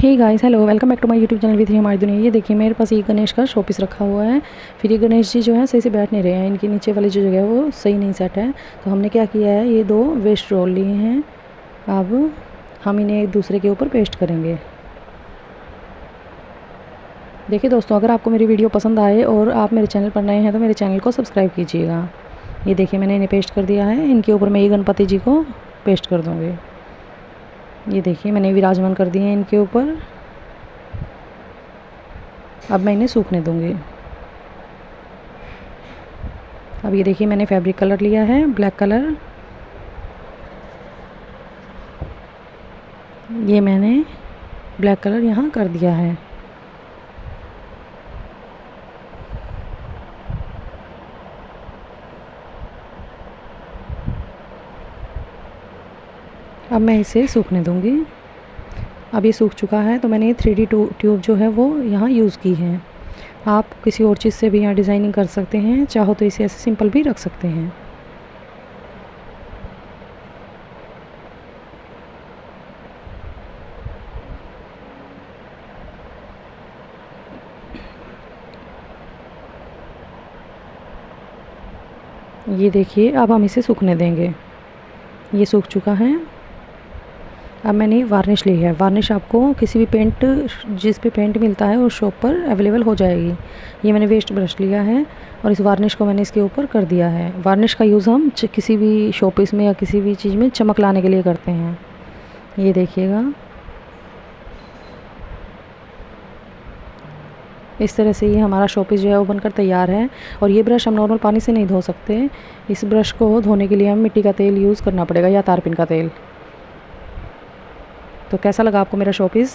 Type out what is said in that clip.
Hey guys, hello, welcome back to my YouTube channel with हमारी दुनिया। ये देखिए मेरे पास ये गणेश का शोपीस रखा हुआ है। फिर ये गणेश जी जो है सही से बैठ नहीं रहे हैं, इनके नीचे वाली जो जगह है वो सही नहीं सेट है। तो हमने क्या किया है, ये दो वेस्ट रोल लिए हैं। अब हम इन्हें एक दूसरे के ऊपर पेस्ट करेंगे। देखिए दोस्तों, अगर आपको मेरी वीडियो पसंद आए और आप मेरे चैनल पर नए हैं तो मेरे चैनल को सब्सक्राइब कीजिएगा। ये देखिए मैंने इन्हें पेस्ट कर दिया है। इनके ऊपर मैं ये गणपति जी को पेस्ट कर दूँगी। ये देखिए मैंने विराजमान कर दिए हैं इनके ऊपर। अब मैं इन्हें सूखने दूंगी। अब ये देखिए मैंने फैब्रिक कलर लिया है, ब्लैक कलर। ये मैंने ब्लैक कलर यहाँ कर दिया है। अब मैं इसे सूखने दूंगी। अब ये सूख चुका है तो मैंने ये 3D ट्यूब जो है वो यहाँ यूज़ की है। आप किसी और चीज़ से भी यहाँ डिज़ाइनिंग कर सकते हैं, चाहो तो इसे ऐसे सिंपल भी रख सकते हैं। ये देखिए अब हम इसे सूखने देंगे। ये सूख चुका है। अब मैंने वार्निश ली है। वार्निश आपको किसी भी पेंट, जिस पे पेंट मिलता है उस शॉप पर अवेलेबल हो जाएगी। ये मैंने वेस्ट ब्रश लिया है और इस वार्निश को मैंने इसके ऊपर कर दिया है। वार्निश का यूज़ हम किसी भी शोपीस में या किसी भी चीज़ में चमक लाने के लिए करते हैं। ये देखिएगा, इस तरह से ये हमारा शोपीस जो है वो बनकर तैयार है। और ये ब्रश हम नॉर्मल पानी से नहीं धो सकते। इस ब्रश को धोने के लिए हमें मिट्टी का तेल यूज़ करना पड़ेगा या तारपीन का तेल। तो कैसा लगा आपको मेरा शोपीस?